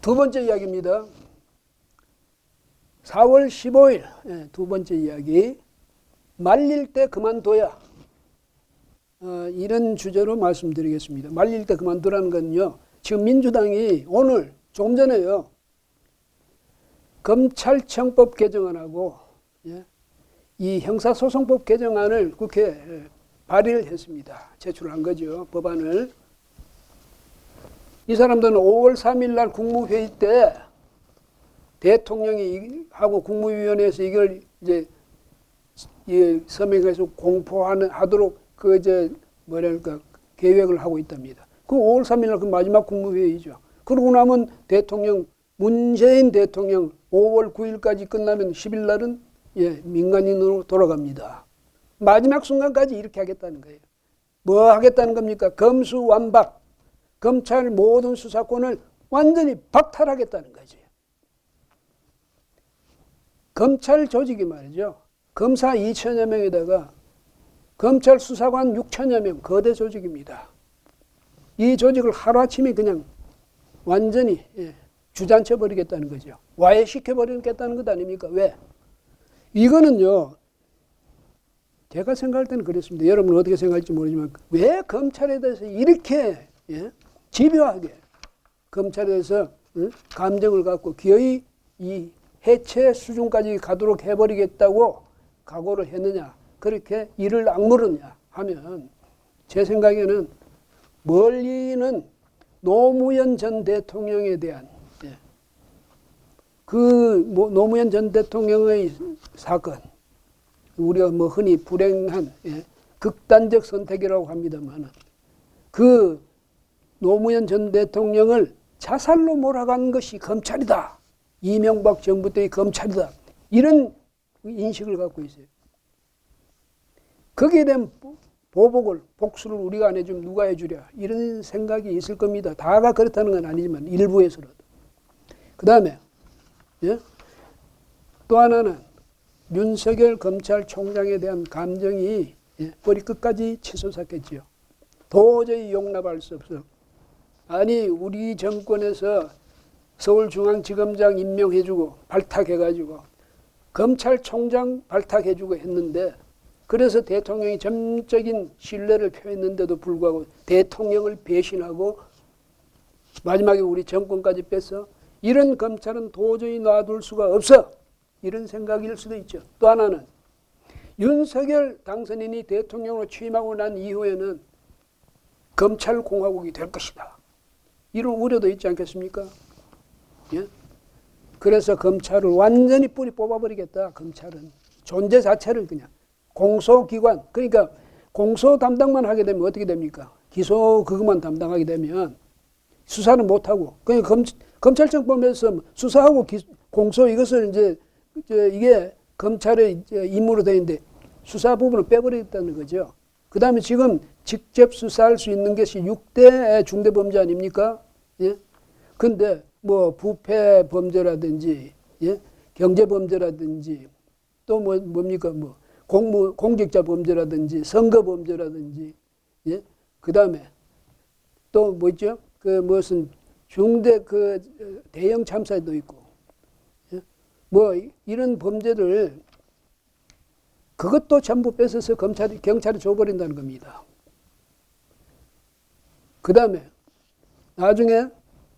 두 번째 이야기입니다. 4월 15일 두 번째 이야기. 말릴 때 그만둬야. 이런 주제로 말씀드리겠습니다. 말릴 때 그만두라는 건요. 지금 민주당이 오늘 조금 전에요. 검찰청법 개정안하고 이 형사소송법 개정안을 국회에 발의를 했습니다. 제출한 거죠. 법안을. 이 사람들은 5월 3일 날 국무회의 때 대통령이 하고 국무위원회에서 이걸 이제 서명해서 공포하도록 계획을 하고 있답니다. 그 5월 3일 날 그 마지막 국무회의죠. 그러고 나면 문재인 대통령 5월 9일까지 끝나면 10일 날은 민간인으로 돌아갑니다. 마지막 순간까지 이렇게 하겠다는 거예요. 뭐 하겠다는 겁니까? 검수완박. 검찰 모든 수사권을 완전히 박탈하겠다는 거죠. 검찰 조직이 말이죠. 검사 2천여 명에다가 검찰 수사관 6천여 명 거대 조직입니다. 이 조직을 하루아침에 그냥 완전히 주저앉혀 버리겠다는 거죠. 와해시켜 버리겠다는 것 아닙니까? 왜? 이거는요. 제가 생각할 때는 그렇습니다. 여러분은 어떻게 생각할지 모르지만 왜 검찰에 대해서 이렇게 집요하게 검찰에 대해서 감정을 갖고 기어이 이 해체 수준까지 가도록 해버리겠다고 각오를 했느냐, 그렇게 이를 악물었냐 하면 제 생각에는 멀리는 노무현 전 대통령에 대한 노무현 전 대통령의 사건, 우리가 흔히 불행한 극단적 선택이라고 합니다만 그 노무현 전 대통령을 자살로 몰아간 것이 검찰이다. 이명박 정부 때의 검찰이다. 이런 인식을 갖고 있어요. 거기에 대한 복수를 우리가 안 해주면 누가 해주랴. 이런 생각이 있을 겁니다. 다가 그렇다는 건 아니지만 일부에서라도. 그 다음에 또 하나는 윤석열 검찰총장에 대한 감정이 머리 끝까지 치솟았겠지요. 도저히 용납할 수 없어. 아니 우리 정권에서 서울중앙지검장 임명해주고 발탁해가지고 검찰총장 발탁해주고 했는데 그래서 대통령이 전적인 신뢰를 표했는데도 불구하고 대통령을 배신하고 마지막에 우리 정권까지 뺏어 이런 검찰은 도저히 놔둘 수가 없어. 이런 생각일 수도 있죠. 또 하나는 윤석열 당선인이 대통령으로 취임하고 난 이후에는 검찰공화국이 될 것이다. 이런 우려도 있지 않겠습니까? 그래서 검찰을 완전히 뿌리 뽑아버리겠다. 검찰은 존재 자체를 그냥 공소기관, 그러니까 공소 담당만 하게 되면 어떻게 됩니까? 기소 그것만 담당하게 되면 수사는 못하고 그냥 검찰청법에서 수사하고 공소 이것을 이게 검찰의 임무로 되어 있는데 수사 부분을 빼버리겠다는 거죠. 그 다음에 지금 직접 수사할 수 있는 것이 6대 중대범죄 아닙니까? 근데 부패 범죄라든지 경제 범죄라든지 또 뭡니까 공직자 범죄라든지 선거 범죄라든지 그 다음에 또 있죠? 무슨 중대 대형 참사도 있고 이런 범죄를 그것도 전부 뺏어서 경찰이 줘버린다는 겁니다. 그 다음에 나중에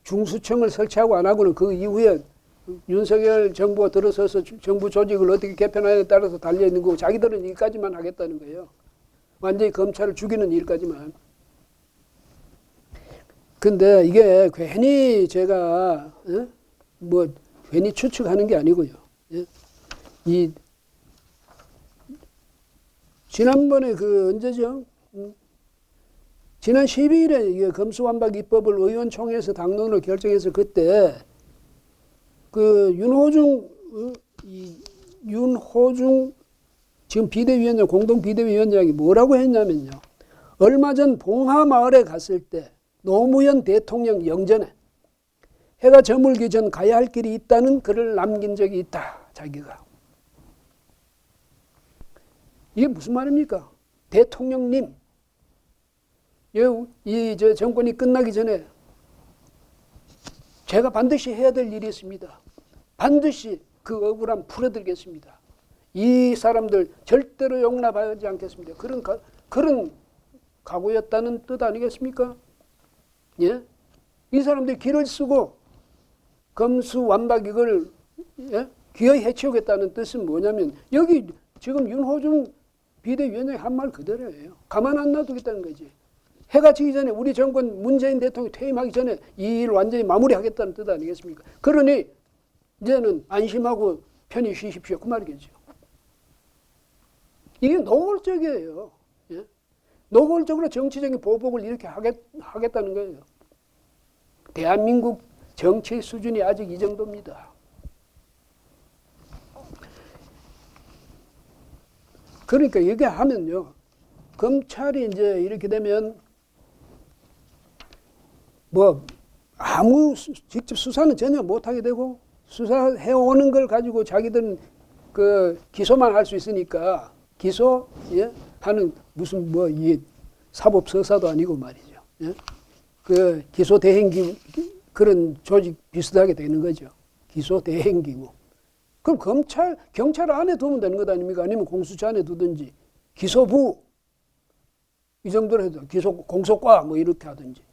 중수청을 설치하고 안 하고는 그 이후에 윤석열 정부가 들어서서 정부 조직을 어떻게 개편하냐에 따라서 달려있는 거고 자기들은 일까지만 하겠다는 거예요. 완전히 검찰을 죽이는 일까지만. 근데 이게 괜히 제가 괜히 추측하는 게 아니고요. 지난번에 언제죠? 지난 12일에 이게 검수완박 입법을 의원총회에서 당론으로 결정해서 그때 윤호중 지금 비대위원장 공동 비대위원장이 뭐라고 했냐면요. 얼마 전 봉하마을에 갔을 때 노무현 대통령 영전에 해가 저물기 전 가야 할 길이 있다는 글을 남긴 적이 있다. 자기가. 이게 무슨 말입니까? 대통령님, 이 정권이 끝나기 전에 제가 반드시 해야 될 일이 있습니다. 반드시 그 억울함 풀어드리겠습니다. 이 사람들 절대로 용납하지 않겠습니다. 그런 각오였다는 뜻 아니겠습니까? 예? 이 사람들이 길을 쓰고 검수완박 이걸 기어이 해치우겠다는 뜻은 뭐냐면 여기 지금 윤호중 비대위원장이 한 말 그대로예요. 가만 안 놔두겠다는 거지. 해가 지기 전에 우리 정권 문재인 대통령이 퇴임하기 전에 이 일 완전히 마무리하겠다는 뜻 아니겠습니까? 그러니 이제는 안심하고 편히 쉬십시오. 그 말이겠죠. 이게 노골적이에요. 예? 노골적으로 정치적인 보복을 이렇게 하겠다는 거예요. 대한민국 정치 수준이 아직 이 정도입니다. 그러니까 얘기하면요. 검찰이 이제 이렇게 되면 뭐 아무 직접 수사는 전혀 못하게 되고 수사해오는 걸 가지고 자기들은 그 기소만 할 수 있으니까 기소 하는 무슨 뭐 이 사법서사도 아니고 말이죠. 예? 그 기소 대행기구 그런 조직 비슷하게 되는 거죠. 기소 대행기구. 그럼 경찰 안에 두면 되는 것 아닙니까? 아니면 공수처 안에 두든지 기소부 이 정도로 해도 공소과 뭐 이렇게 하든지.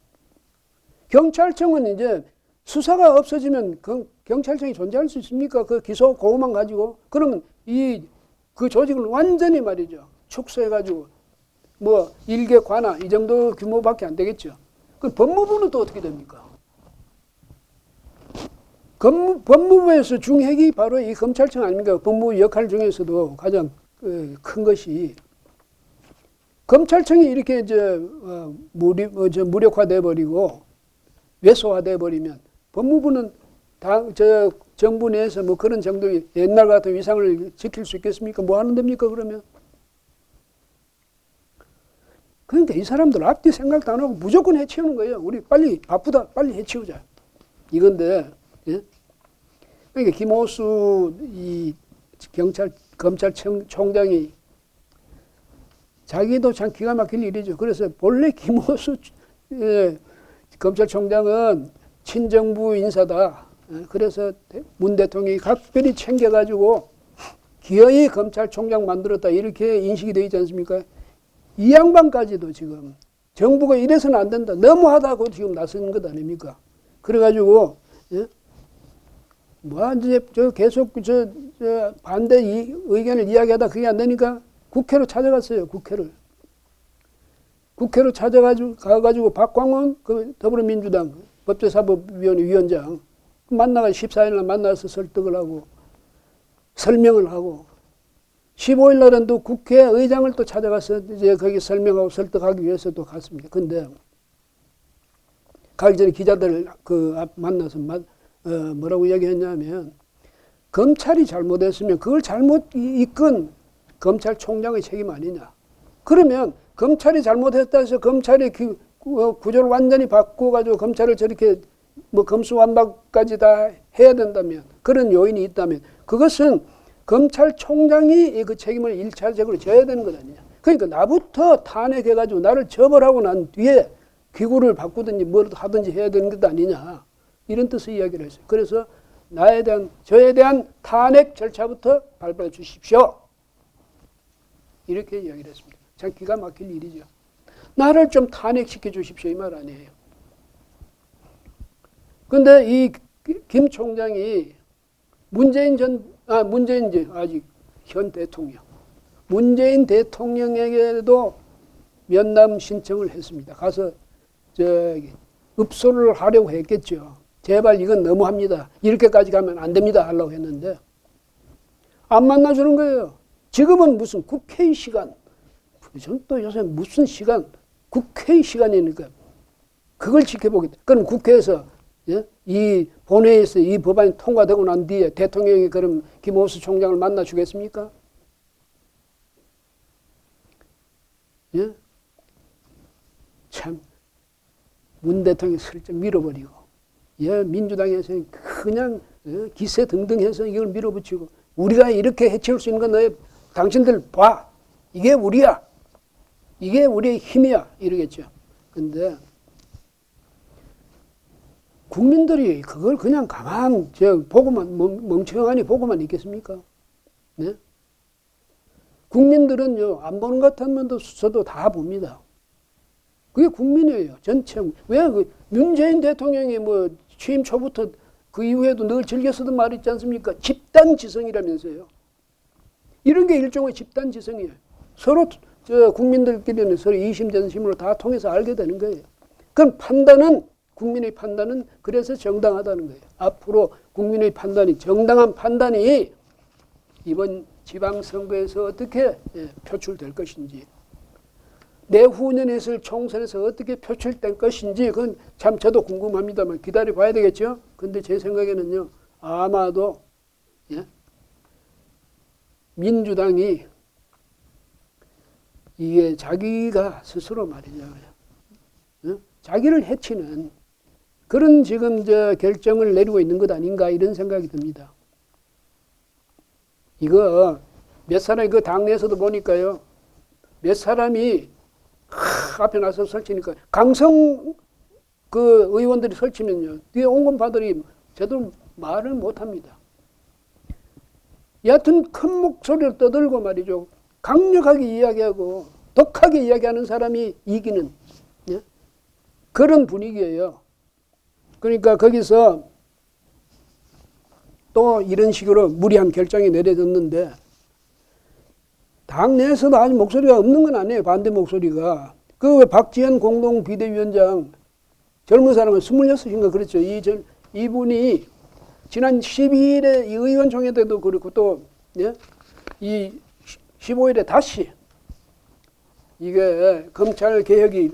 경찰청은 이제 수사가 없어지면 경찰청이 존재할 수 있습니까? 그 기소 고만 가지고 그러면 그 조직을 완전히 말이죠 축소해가지고 뭐 일개 관할 이 정도 규모밖에 안 되겠죠. 그 법무부는 또 어떻게 됩니까? 법무부에서 중핵이 바로 이 검찰청 아닙니까? 법무부 역할 중에서도 가장 큰 것이 검찰청이 이렇게 이제 무력화돼 버리고 왜소화돼 버리면 법무부는 정부 내에서 뭐 그런 정도의 옛날 같은 위상을 지킬 수 있겠습니까? 뭐 하는 됩니까 그러면? 그러니까 이 사람들 앞뒤 생각도 안 하고 무조건 해치우는 거예요. 우리 빨리 바쁘다 빨리 해치우자 이건데. 예? 그러니까 김호수 이 검찰총장이 자기도 참 기가 막힐 일이죠. 그래서 본래 김호수 검찰총장은 친정부 인사다. 그래서 문 대통령이 각별히 챙겨가지고 기어이 검찰총장 만들었다 이렇게 인식이 되어 있지 않습니까? 이 양반까지도 지금 정부가 이래서는 안 된다. 너무하다고 지금 나서는 것 아닙니까? 그래가지고 뭐 이제 계속 반대 의견을 이야기하다 그게 안 되니까 국회로 찾아갔어요. 국회로 가가지고 박광원 그 더불어민주당 법제사법위원회 위원장 만나가 14일 날 만나서 설득을 하고 설명을 하고 15일 날은 또 국회의장을 또 찾아가서 이제 거기 설명하고 설득하기 위해서 또 갔습니다. 근데 가기 전에 기자들 만나서 뭐라고 이야기했냐면 검찰이 잘못했으면 그걸 잘못 이끈 검찰총장의 책임 아니냐. 그러면 검찰이 잘못했다 해서 검찰이 구조를 완전히 바꿔가지고 검찰을 저렇게 뭐 검수완박까지 다 해야 된다면 그런 요인이 있다면 그것은 검찰총장이 그 책임을 일차적으로 져야 되는 것 아니냐. 그러니까 나부터 탄핵해가지고 나를 처벌하고 난 뒤에 기구를 바꾸든지 뭘 하든지 해야 되는 것 아니냐. 이런 뜻의 이야기를 했어요. 그래서 저에 대한 탄핵 절차부터 밟아 주십시오. 이렇게 이야기를 했습니다. 참 기가 막힐 일이죠. 나를 좀 탄핵시켜 주십시오. 이 말 아니에요. 근데 이 김 총장이 문재인 아직 현 대통령. 문재인 대통령에게도 면담 신청을 했습니다. 가서 읍소를 하려고 했겠죠. 제발 이건 너무합니다. 이렇게까지 가면 안 됩니다. 하려고 했는데 안 만나주는 거예요. 지금은 무슨 국회의 시간. 또 요새 무슨 시간. 국회의 시간이니까 그걸 지켜보겠다. 그럼 국회에서 이 본회의에서 이 법안이 통과되고 난 뒤에 대통령이 그럼 김호수 총장을 만나 주겠습니까? 예? 참 문 대통령이 슬쩍 밀어버리고 민주당에서 그냥 기세 등등해서 이걸 밀어붙이고 우리가 이렇게 해치울 수 있는 건 너희 당신들 봐. 이게 우리야. 이게 우리의 힘이야. 이러겠죠. 근데 국민들이 그걸 그냥 가만 보고만 멍청하니 보고만 있겠습니까? 네? 국민들은요 안 보는 것 같으면 저도 다 봅니다. 그게 국민이에요. 전체. 왜 그 문재인 대통령이 뭐 취임 초부터 그 이후에도 늘 즐겨 쓰던 말이 있지 않습니까? 집단지성이라면서요. 이런 게 일종의 집단지성이에요. 서로 국민들끼리는 서로 이심전심으로 다 통해서 알게 되는 거예요. 그럼 판단은 국민의 판단은 그래서 정당하다는 거예요. 앞으로 국민의 판단이 정당한 판단이 이번 지방선거에서 어떻게 표출될 것인지 내후년에 있을 총선에서 어떻게 표출될 것인지 그건 참 저도 궁금합니다만 기다려 봐야 되겠죠. 근데 제 생각에는요 아마도 민주당이 이게 자기가 스스로 말이죠 자기를 해치는 그런 지금 결정을 내리고 있는 것 아닌가 이런 생각이 듭니다. 이거 몇 사람이 그 당내에서도 보니까요 몇 사람이 앞에 나서 설치니까 강성 그 의원들이 설치면요 뒤에 온건파들이 제대로 말을 못합니다. 여하튼 큰 목소리를 떠들고 말이죠 강력하게 이야기하고 독하게 이야기하는 사람이 이기는 그런 분위기예요. 그러니까 거기서 또 이런 식으로 무리한 결정이 내려졌는데 당내에서도 아직 목소리가 없는 건 아니에요. 반대 목소리가. 그 박지원 공동 비대위원장 젊은 사람은 26인가 그랬죠. 이분이 지난 12일에 이 의원총회 때도 그렇고 또 이 15일에 다시 이게 검찰 개혁이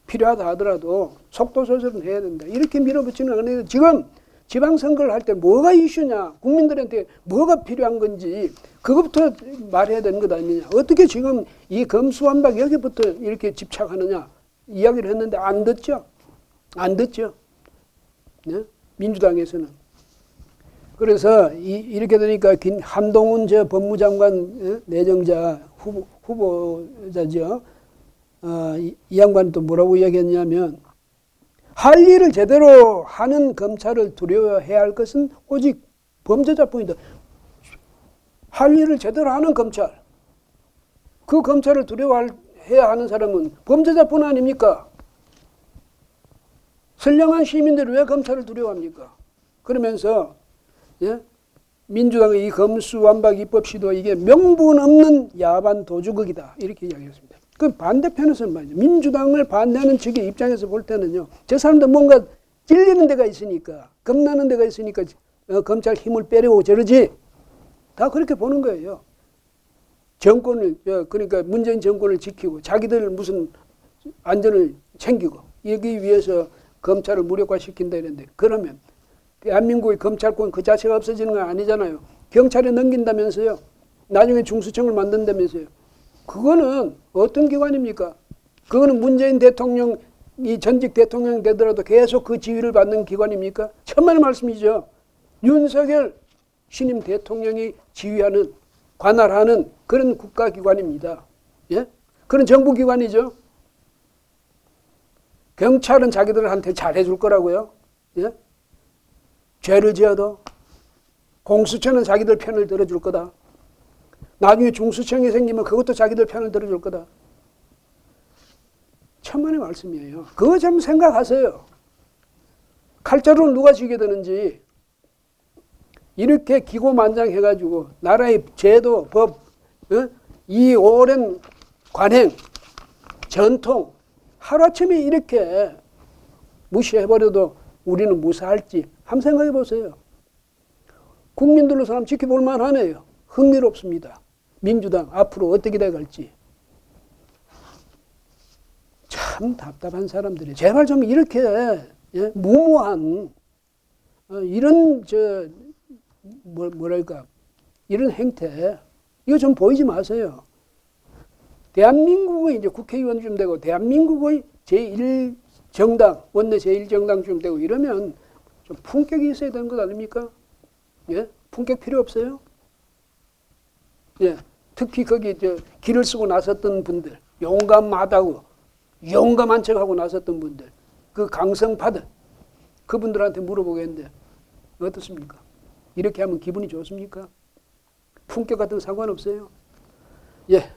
필요하다 하더라도 속도 조절은 해야 된다. 이렇게 밀어붙이는 않아요. 지금 지방선거를 할 때 뭐가 이슈냐, 국민들한테 뭐가 필요한 건지 그것부터 말해야 되는 것 아니냐. 어떻게 지금 이 검수완박 여기부터 이렇게 집착하느냐 이야기를 했는데 안 듣죠. 안 듣죠. 네? 민주당에서는. 그래서 이렇게 되니까 한동훈 법무장관 내정자 후보자죠. 이 양반이 또 뭐라고 이야기했냐면 할 일을 제대로 하는 검찰을 두려워해야 할 것은 오직 범죄자뿐이다. 할 일을 제대로 하는 검찰. 그 검찰을 두려워해야 하는 사람은 범죄자뿐 아닙니까? 선량한 시민들이 왜 검찰을 두려워합니까? 그러면서 민주당의 이 검수완박 입법 시도 이게 명분 없는 야반 도주극이다. 이렇게 이야기했습니다. 그 반대편에서는 말이죠. 민주당을 반대하는 측의 입장에서 볼 때는요. 저 사람들 뭔가 찔리는 데가 있으니까 겁나는 데가 있으니까 검찰 힘을 빼려고 저러지. 다 그렇게 보는 거예요. 정권을 그러니까 문재인 정권을 지키고 자기들 무슨 안전을 챙기고 여기 위해서 검찰을 무력화시킨다 이랬는데 그러면 대한민국의 검찰권 그 자체가 없어지는 건 아니잖아요. 경찰에 넘긴다면서요. 나중에 중수청을 만든다면서요. 그거는 어떤 기관입니까? 그거는 문재인 대통령이 전직 대통령 되더라도 계속 그 지휘를 받는 기관입니까? 천만의 말씀이죠. 윤석열 신임 대통령이 지휘하는 관할하는 그런 국가기관입니다. 예? 그런 정부기관이죠. 경찰은 자기들한테 잘해줄 거라고요. 예? 죄를 지어도 공수처는 자기들 편을 들어줄 거다. 나중에 중수청이 생기면 그것도 자기들 편을 들어줄 거다. 천만의 말씀이에요. 그거 좀 생각하세요. 칼자루를 누가 쥐게 되는지 이렇게 기고만장해가지고 나라의 제도, 법, 이 오랜 관행, 전통 하루아침에 이렇게 무시해버려도 우리는 무사할지 한번 생각해 보세요. 국민들로서 한번 지켜볼 만하네요. 흥미롭습니다. 민주당 앞으로 어떻게 돼갈지. 참 답답한 사람들이 제발 좀 이렇게 무모한 이런 뭐랄까 이런 행태 이거 좀 보이지 마세요. 대한민국의 이제 국회의원쯤 되고 대한민국의 제1정당 원내 제1정당쯤 되고 이러면 좀 품격이 있어야 되는 것 아닙니까? 예? 품격 필요 없어요? 예. 특히 거기 길을 쓰고 나섰던 분들 용감하다고 용감한 척하고 나섰던 분들 그 강성파들 그분들한테 물어보겠는데 어떻습니까? 이렇게 하면 기분이 좋습니까? 품격 같은 거 상관없어요. 예,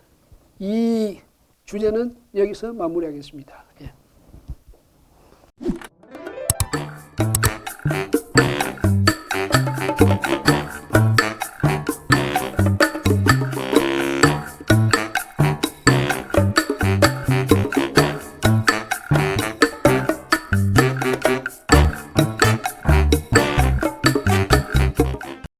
이 주제는 여기서 마무리하겠습니다. 예.